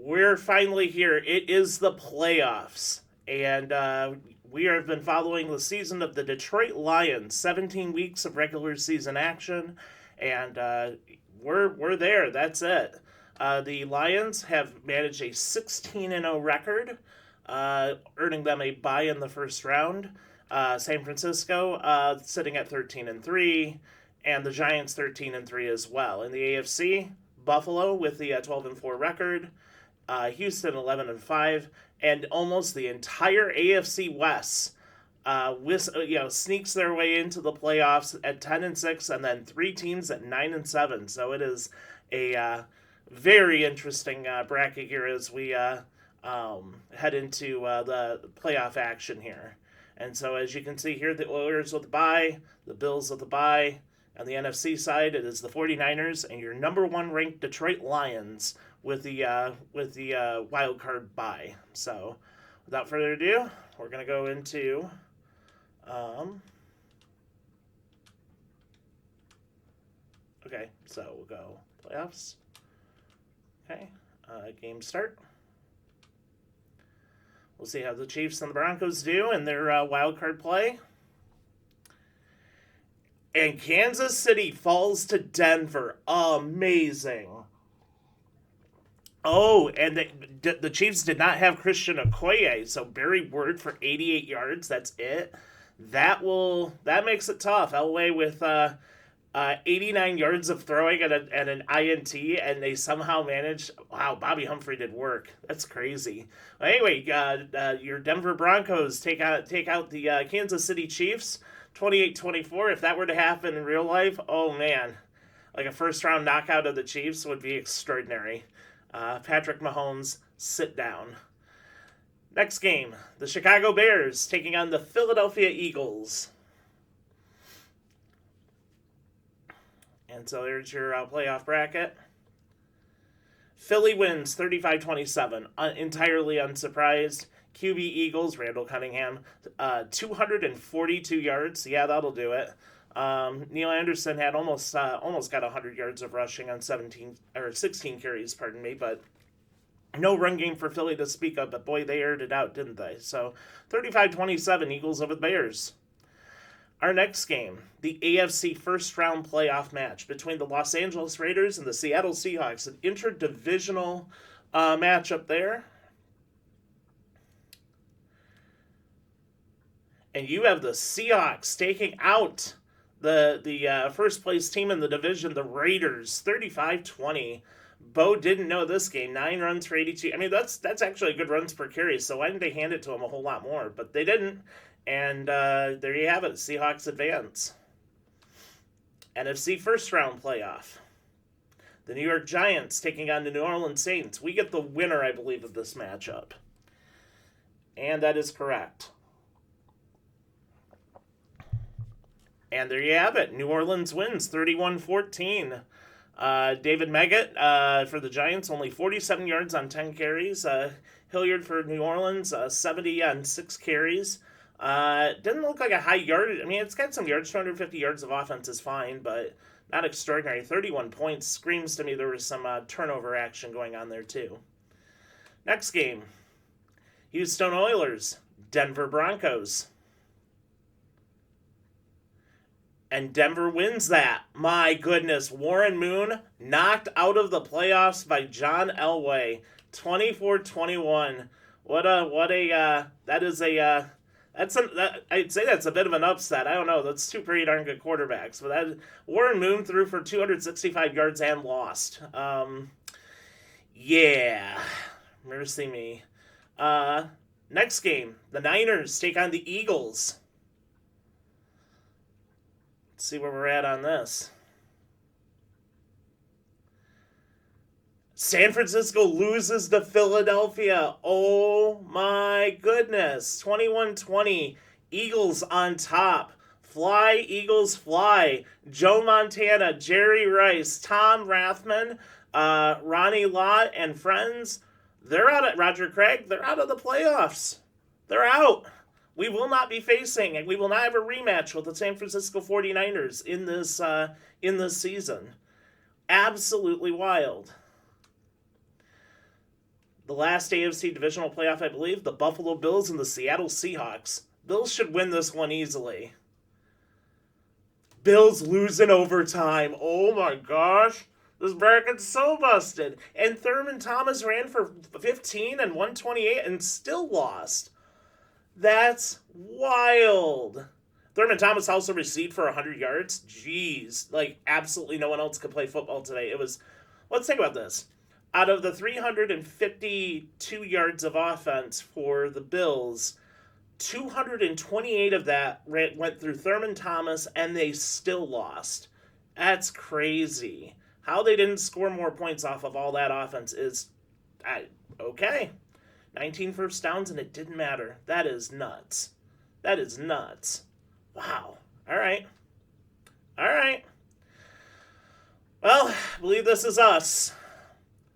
We're finally here. It is the playoffs. And we have been following the season of the Detroit Lions, 17 weeks of regular season action. And we're there. That's it. The Lions have managed a 16-0 record, earning them a bye in the first round. San Francisco sitting at 13-3, and the Giants 13-3 as well. In the AFC, Buffalo with the 12-4 record, Houston 11-5, and almost the entire AFC West sneaks their way into the playoffs at 10-6, and then three teams at 9-7. So it is a very interesting bracket here as we head into the playoff action here. And so as you can see here, the Oilers with the bye, the Bills with the bye. On the NFC side, it is the 49ers and your number one ranked Detroit Lions with the wild card bye. So without further ado, we're going to go into okay, so we'll go playoffs. Okay, game start. We'll see how the Chiefs and the Broncos do in their wild card play. And Kansas City falls to Denver. Amazing. Oh, and the Chiefs did not have Christian Okoye, so Barry Ward for 88 yards. That's it. That makes it tough. Elway with 89 yards of throwing and an INT, and they somehow managed. Wow, Bobby Humphrey did work. That's crazy. Well, anyway, your Denver Broncos take out the Kansas City Chiefs, 28-24. If that were to happen in real life, oh man, like a first round knockout of the Chiefs would be extraordinary. Patrick Mahomes, sit down. Next game, the Chicago Bears taking on the Philadelphia Eagles. And so there's your playoff bracket. Philly wins 35-27, entirely unsurprised. QB Eagles, Randall Cunningham, 242 yards. Yeah, that'll do it. Neil Anderson had almost got 100 yards of rushing on 16 carries, pardon me, but no run game for Philly to speak of, but boy, they aired it out, didn't they? So 35-27, Eagles over the Bears. Our next game, the AFC first round playoff match between the Los Angeles Raiders and the Seattle Seahawks, an interdivisional matchup there. And you have the Seahawks taking out the first place team in the division, the Raiders, 35-20. Bo didn't know this game. 9 runs for 82. I mean, that's actually good runs per carry, so why didn't they hand it to him a whole lot more? But they didn't. And there you have it. Seahawks advance. NFC first round playoff. The New York Giants taking on the New Orleans Saints. We get the winner, I believe, of this matchup. And that is correct. And there you have it. New Orleans wins 31-14. David Meggett for the Giants, only 47 yards on 10 carries. Hilliard for New Orleans, 70 on 6 carries. Didn't look like a high yardage. I mean, it's got some yards. 250 yards of offense is fine, but not extraordinary. 31 points screams to me there was some turnover action going on there too. Next game, Houston Oilers, Denver Broncos. And Denver wins that. My goodness, Warren Moon knocked out of the playoffs by John Elway, 24-21. I'd say that's a bit of an upset. I don't know. That's two pretty darn good quarterbacks. But Warren Moon threw for 265 yards and lost. Yeah, mercy me. Next game, the Niners take on the Eagles. Let's see where we're at on this. San Francisco loses to Philadelphia. Oh my goodness. 21-20. Eagles on top. Fly, Eagles, fly. Joe Montana, Jerry Rice, Tom Rathman, Ronnie Lott, and friends. They're out at Roger Craig. They're out of the playoffs. They're out. We will not be facing, and we will not have a rematch with the San Francisco 49ers in this season. Absolutely wild. the last AFC Divisional playoff, I believe, the Buffalo Bills and the Seattle Seahawks. Bills should win this one easily. Bills lose in overtime. Oh my gosh. This bracket's so busted. And Thurman Thomas ran for 15 and 128 and still lost. That's wild. Thurman Thomas also received for 100 yards. Jeez. Like, absolutely no one else could play football today. It was... Let's think about this. Out of the 352 yards of offense for the Bills, 228 of that went through Thurman Thomas, and they still lost. That's crazy. How they didn't score more points off of all that offense is... okay. 19 first downs, and it didn't matter. That is nuts. That is nuts. Wow. All right. All right. Well, I believe this is us.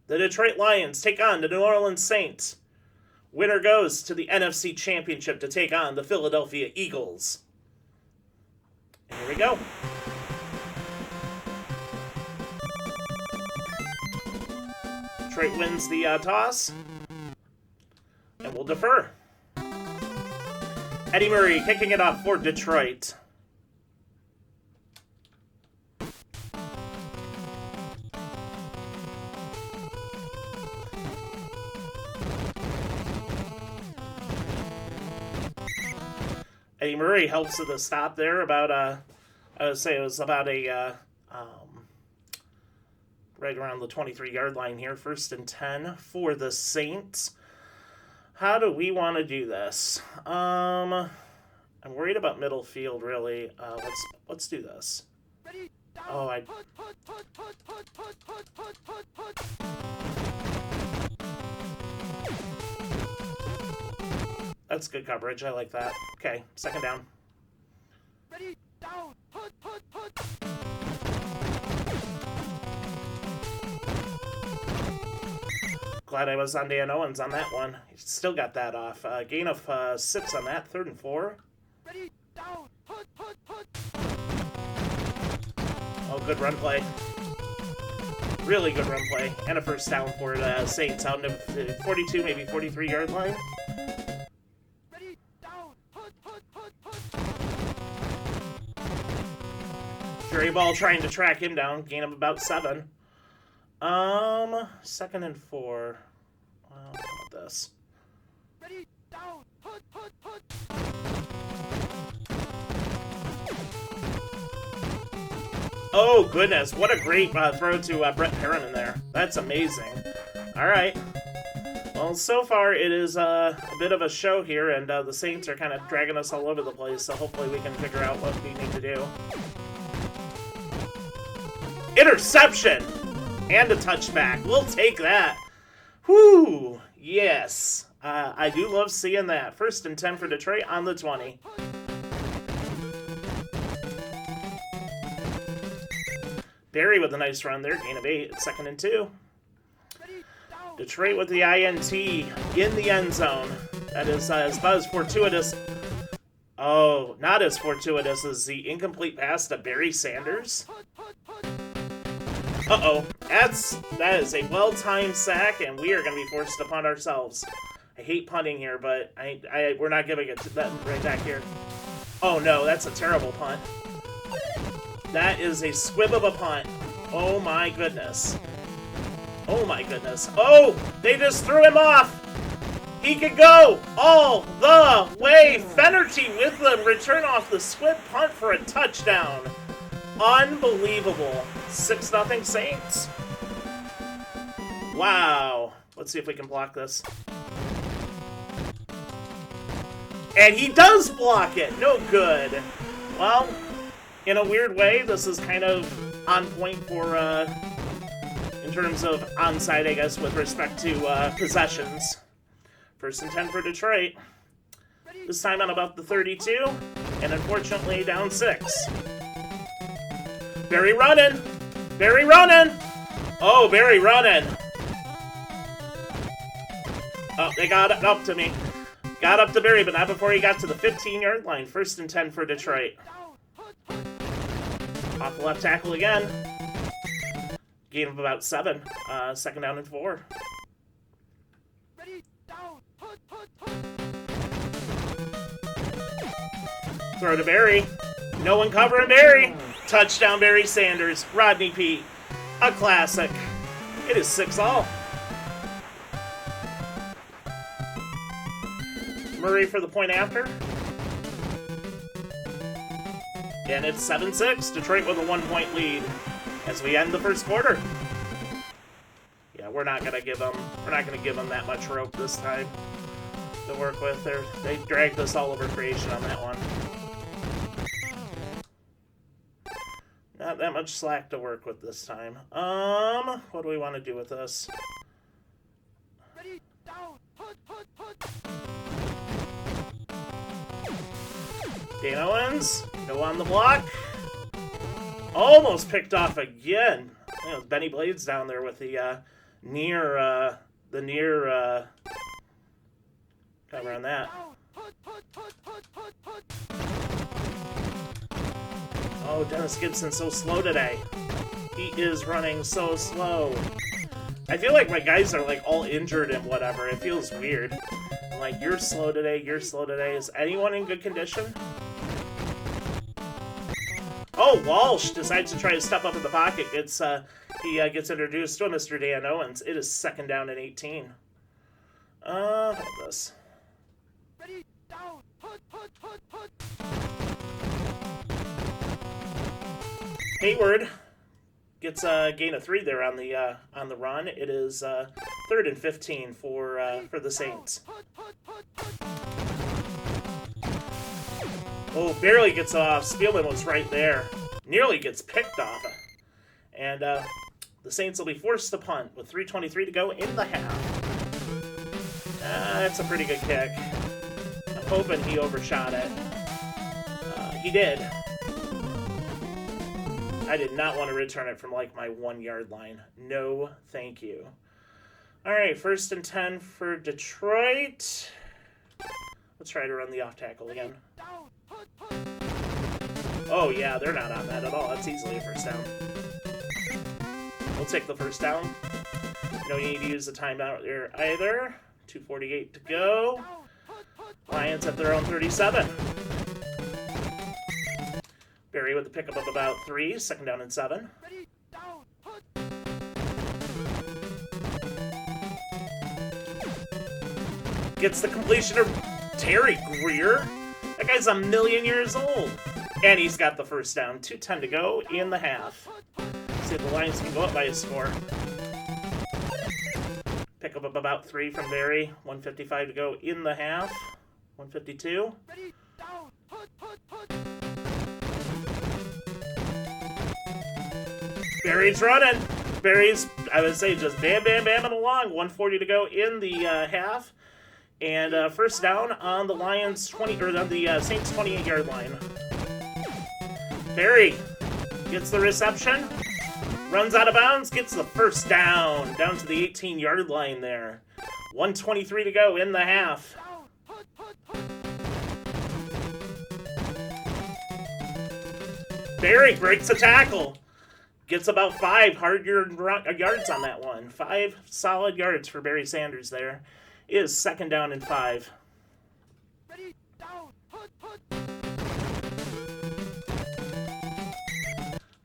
The Detroit Lions take on the New Orleans Saints. Winner goes to the NFC Championship to take on the Philadelphia Eagles. And here we go. Detroit wins the toss. And we'll defer. Eddie Murray kicking it off for Detroit. Eddie Murray helps at the stop there about, I would say it was about right around the 23-yard line here. 1st and 10 for the Saints. How do we want to do this? I'm worried about middle field, really. Let's do this. Oh, That's good coverage. I like that. Okay, 2nd down. Ready, down. Glad I was on Dan Owens on that one. He still got that off. Gain of 6 on that. 3rd and 4. Ready, down. Oh, good run play. Really good run play. And a 1st down for the Saints out in the 42, maybe 43-yard line. Jerry Ball trying to track him down. Gain of about 7. 2nd and 4. Well, how about this? Ready, down. Oh, goodness. What a great throw to Brett Perriman there. That's amazing. All right. Well, so far it is a bit of a show here, and the Saints are kind of dragging us all over the place, so hopefully we can figure out what we need to do. Interception! And a touchback. We'll take that. Whew! Yes. I do love seeing that. 1st and 10 for Detroit on the 20. Barry with a nice run there. Gain of 8. 2nd and 2. Detroit with the INT in the end zone. That is about as fortuitous. Oh, not as fortuitous as the incomplete pass to Barry Sanders. Uh-oh. That is a well-timed sack, and we are going to be forced to punt ourselves. I hate punting here, but we're not giving it to them right back here. Oh, no, that's a terrible punt. That is a squib of a punt. Oh, my goodness. Oh, my goodness. Oh, they just threw him off. He could go all the way. Fennerty with the return off the squib punt for a touchdown. Unbelievable. 6-0 Saints. Wow. Let's see if we can block this. And he does block it. No good. Well, in a weird way, this is kind of on point for, in terms of onside, I guess, with respect to possessions. 1st and 10 for Detroit. This time on about the 32, and unfortunately down 6. Barry running! Barry running! Oh, Barry running! Oh, they got it up to me. Got up to Barry, but not before he got to the 15-yard line. 1st and 10 for Detroit. Off the left tackle again. Gain of about 7. 2nd down and 4. Throw to Barry. No one covering Barry. Touchdown, Barry Sanders. Rodney Peete. A classic. It is 6-all. Murray for the point after. And it's 7-6. Detroit with a 1-point lead as we end the first quarter. Yeah, we're not gonna give them that much rope this time to work with. They dragged us all over creation on that one. Not that much slack to work with this time. What do we want to do with this? Ready, down, put. Dan Owens, go on the block. Almost picked off again. It was Benny Blades down there with the near cover on that. Oh, Dennis Gibson's so slow today. He is running so slow. I feel like my guys are like all injured and whatever. It feels weird. I'm like, you're slow today, you're slow today. Is anyone in good condition? Oh, Walsh decides to try to step up in the pocket. He gets introduced to Mr. Dan Owens. It is 2nd down and 18. How about this? Ready, down, put. Hayward gets a gain of 3 there on the run. It is 3rd and 15 for the Saints. Oh, barely gets off. Spielman was right there. Nearly gets picked off. And the Saints will be forced to punt with 3:23 to go in the half. That's a pretty good kick. I'm hoping he overshot it. He did. I did not want to return it from like my 1-yard line. No, thank you. All right, 1st and 10 for Detroit. Let's try to run the off tackle again. Oh yeah, they're not on that at all. That's easily a 1st down. We'll take the 1st down. No need to use the timeout there either. 2:48 to go. Lions at their own 37. Barry with the pickup of about 3, 2nd down and 7. Gets the completion of Terry Greer. That guy's a million years old. And he's got the 1st down. 2:10 to go in the half. See if the Lions can go up by a score. Pick up about 3 from Barry. 1:55 to go in the half. 1:52. Barry's running. Barry's, I would say, just bamming along. 1:40 to go in the half. And 1st down on the Lions 20 or on the Saints 28-yard line. Barry gets the reception, runs out of bounds, gets the 1st down to the 18-yard line there. 1:23 to go in the half. Barry breaks a tackle. Gets about 5 hard yards on that one. 5 solid yards for Barry Sanders there. It is 2nd down and 5. Ready, down, put.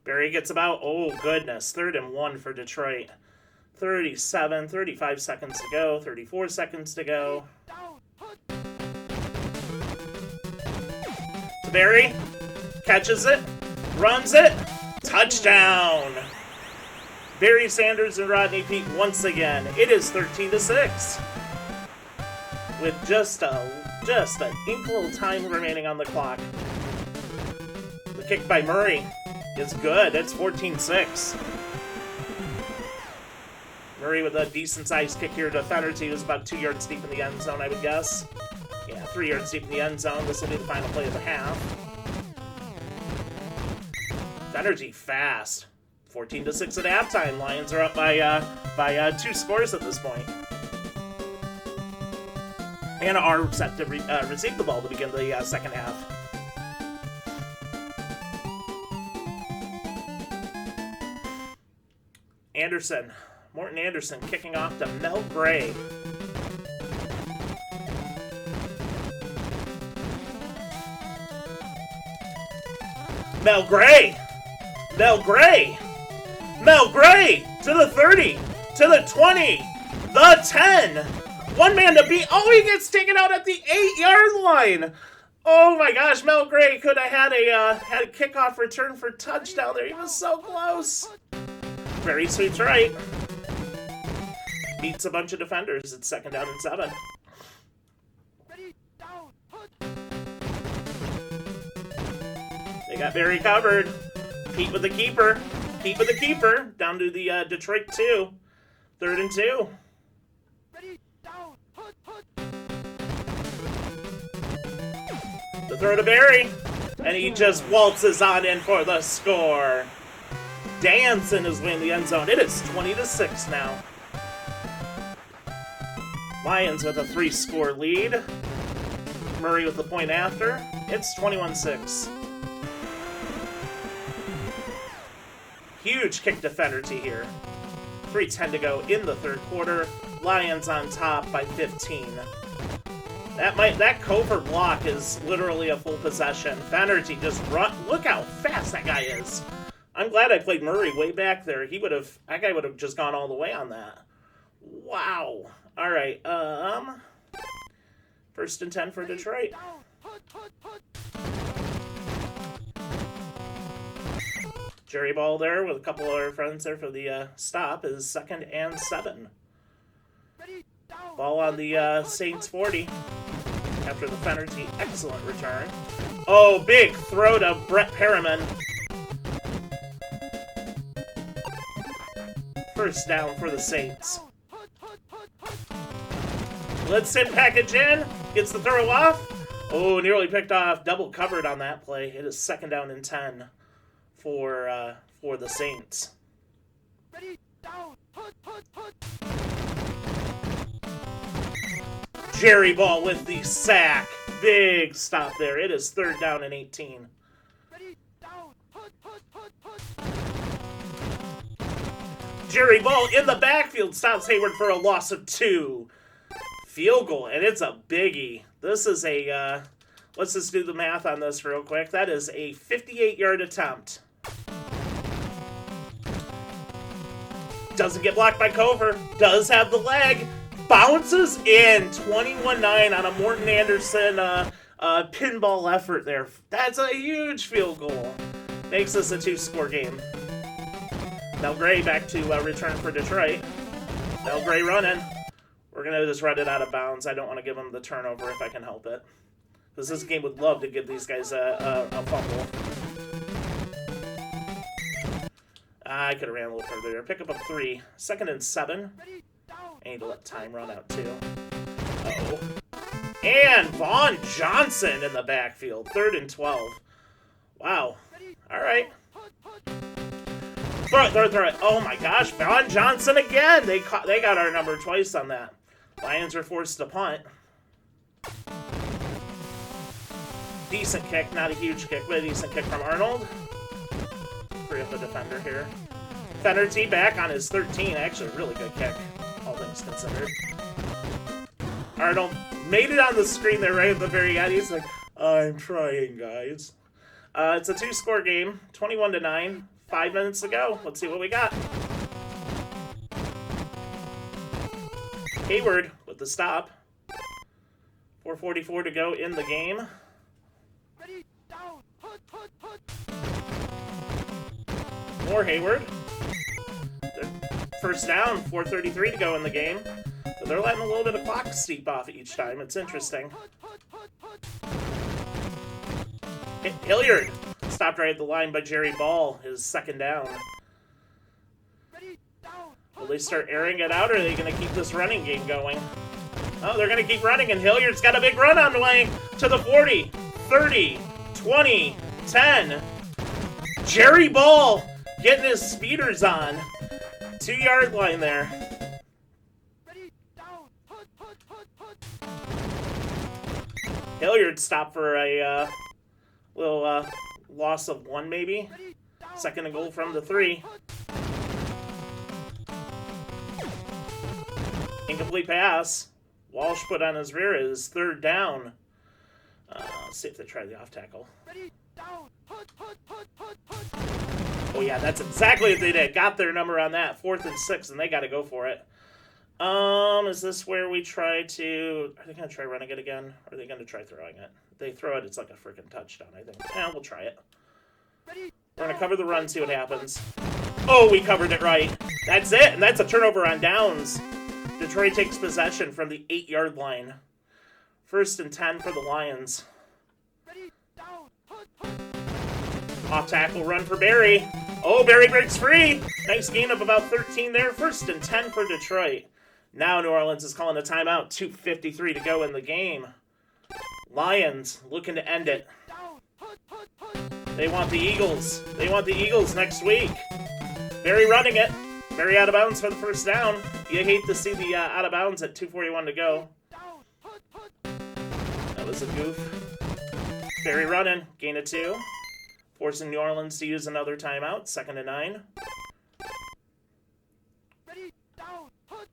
Barry gets about, oh goodness, 3rd and 1 for Detroit. 35 seconds to go, 34 seconds to go. To Barry, catches it, runs it, touchdown! Barry Sanders and Rodney Peete once again. It is 13-6. With just an inkle time remaining on the clock. The kick by Murray is good. It's 14-6. Murray with a decent-sized kick here to Fennerty, who's about 2 yards deep in the end zone, I would guess. Yeah, 3 yards deep in the end zone. This will be the final play of the half. Fennerty fast. 14-6 at halftime. Lions are up by 2 scores at this point. And are set to receive the ball to begin the second half. Morton Anderson kicking off to Mel Gray. Mel Gray! Mel Gray! Mel Gray! To the 30! To the 20! The 10! One man to beat. Oh, he gets taken out at the 8-yard line! Oh my gosh, Mel Gray could have had a kickoff return for touchdown there. He was so close. Very sweeps right. Beats a bunch of defenders. It's 2nd down and 7. Ready, down, put. They got Barry covered. Pete with the keeper. Pete with the keeper. Down to the Detroit 2. 3rd and 2. Ready, down, put. The throw to Barry. And he just waltzes on in for the score. Danson is winning the end zone. It is 20-6 now. Lions with a 3-score lead. Murray with the point after. It's 21-6. Huge kick defenderty here. 3:10 to go in the 3rd quarter. Lions on top by 15. That Cover block is literally a full possession. Fennerty just run. Look how fast that guy is. I'm glad I played Murray way back there. That guy would have just gone all the way on that. Wow. All right. 1st and 10 for Detroit. Jerry Ball there with a couple of our friends there for the stop is 2nd and 7. Ball on the Saints 40 after the Fennerty excellent return. Oh, big throw to Brett Perriman. 1st down for the Saints. Blitzen package in. Gets the throw off. Oh, nearly picked off. Double covered on that play. It is 2nd down and 10 for the Saints. Ready, down, put. Jerry Ball with the sack. Big stop there. It is 3rd down and 18. Ready, down, put. Jerry Ball in the backfield stops Hayward for a loss of 2. Field goal, and it's a biggie. This is a, let's just do the math on this real quick. That is a 58-yard attempt. Doesn't get blocked by Cover. Does have the leg. Bounces in. 21-9 on a Morton Anderson pinball effort there. That's a huge field goal. Makes this a 2-score game. Mel Gray back to return for Detroit. Mel Gray running. We're going to just run it out of bounds. I don't want to give them the turnover if I can help it. Because this game would love to give these guys a fumble. I could have ran a little further there. Pick up a 3. 2nd and 7. I need to let time run out too. Uh-oh. And Vaughn Johnson in the backfield. 3rd and 12. Wow. All right. Throw it. Oh my gosh, Vaughn Johnson again. They got our number twice on that. Lions are forced to punt. Decent kick, not a huge kick, but a decent kick from Arnold. Free up the defender here. Fennerty back on his 13. Actually, a really good kick, all things considered. Arnold made it on the screen there right at the very end. He's like, I'm trying, guys. It's a 2-score game, 21-9. 5 minutes to go. Let's see what we got. Hayward with the stop. 4:44 to go in the game. Ready, down, put. More Hayward. 1st down, 4:33 to go in the game. But they're letting a little bit of clock steep off each time. It's interesting. Hilliard stopped right at the line by Jerry Ball. His 2nd down. Will they start airing it out, or are they going to keep this running game going? Oh, they're going to keep running, and Hilliard's got a big run on the way to the 40, 30, 20, 10. Jerry Ball getting his speeders on. 2-yard line there. Hilliard stopped for a little loss of 1, maybe. 2nd and goal from the 3. Incomplete pass. Walsh put on his rear is 3rd down. Let's see if they try the off tackle. down. Hood. Oh yeah, that's exactly what they did. Got their number on that. 4th and 6, and they got to go for it. Is this where we try to... Are they going to try running it again? Or are they going to try throwing it? If they throw it, it's like a freaking touchdown, I think. Yeah, we'll try it. Ready. We're going to cover the run, see what happens. Oh, we covered it right. That's it, and that's a turnover on downs. Detroit takes possession from the 8-yard line. 1st and 10 for the Lions. Ready. Down. Hood. Off tackle run for Barry. Oh, Barry breaks free. Nice gain of about 13 there. 1st and 10 for Detroit. Now New Orleans is calling a timeout. 2:53 to go in the game. Lions looking to end it. Down. Hood. They want the Eagles. They want the Eagles next week. Barry running it. Barry out of bounds for the 1st down. You hate to see the out of bounds at 2:41 to go. Down. Hood. That was a goof. Barry running. Gain of 2. Forcing New Orleans to use another timeout. 2nd and 9. Ready. Down. Hood.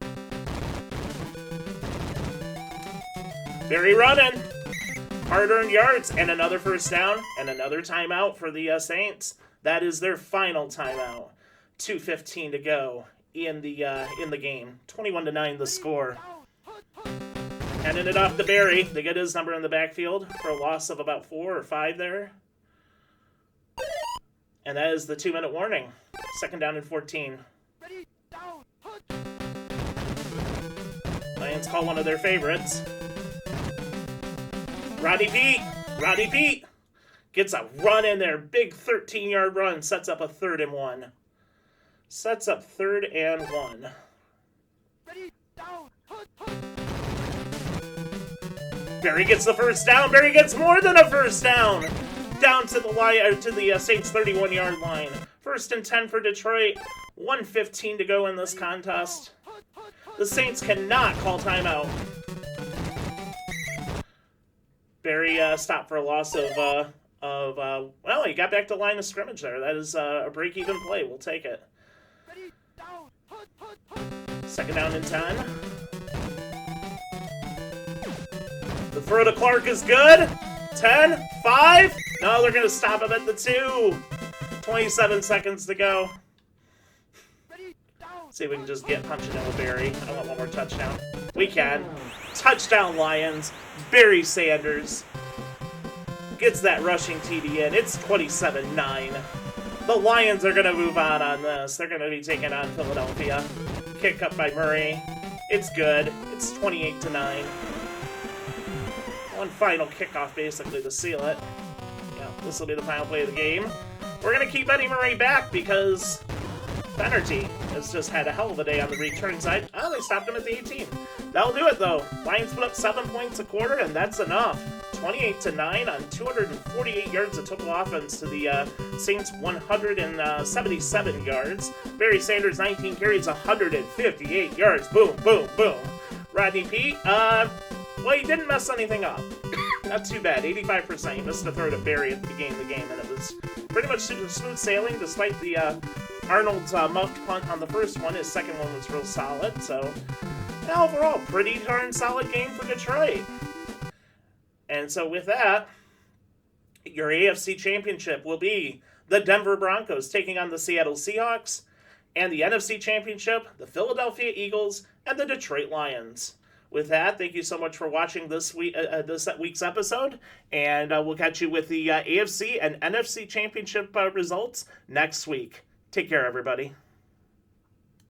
Barry running. Hard-earned yards and another 1st down and another timeout for the Saints. That is their final timeout. 2:15 to go in the game. 21-9 the score. Down. Hood. Handing it off to Barry. They get his number in the backfield for a loss of about 4 or 5 there. And that is the 2-minute warning. 2nd down and 14. Ready. Down. Hood. Lions call one of their favorites. Roddy Pete gets a run in there. Big 13-yard run. Sets up a 3rd and 1. Sets up 3rd and 1. Ready. Down. Hood. Barry gets the 1st down. Barry gets more than a 1st down. Down to the Saints 31-yard line. 1st and 10 for Detroit. 1:15 to go in this contest. The Saints cannot call timeout. Barry stopped for a loss of well, he got back to line of scrimmage there. That is a break-even play. We'll take it. Ready. Down. Hood. 2nd down and 10. The throw to Clark is good. 10, 5. No, they're going to stop him at the 2. 27 seconds to go. Ready. Down. See if we can just get punching in with Barry. I want one more touchdown. We can. Touchdown Lions. Barry Sanders gets that rushing TD in. It's 27-9. The Lions are going to move on this. They're going to be taking on Philadelphia. Kick up by Murray. It's good. It's 28-9. One final kickoff, basically, to seal it. Yeah, this will be the final play of the game. We're going to keep Eddie Murray back because Fenerty has just had a hell of a day on the return side. Oh, they stopped him at the 18. That'll do it, though. Lions put up 7 points a quarter, and that's enough. 28-9 on 248 yards of total offense to the Saints' 177 yards. Barry Sanders, 19 carries, 158 yards. Boom, boom, boom. Rodney Pete, well, he didn't mess anything up. Not too bad. 85%. He missed a throw to Barry at the beginning of the game, and it was pretty much smooth sailing despite the Arnold's muffed punt on the first one. His second one was real solid. So, overall, pretty darn solid game for Detroit. And so with that, your AFC Championship will be the Denver Broncos taking on the Seattle Seahawks, and the NFC Championship, the Philadelphia Eagles, and the Detroit Lions. With that, thank you so much for watching this week's episode, and we'll catch you with the AFC and NFC Championship results next week. Take care, everybody.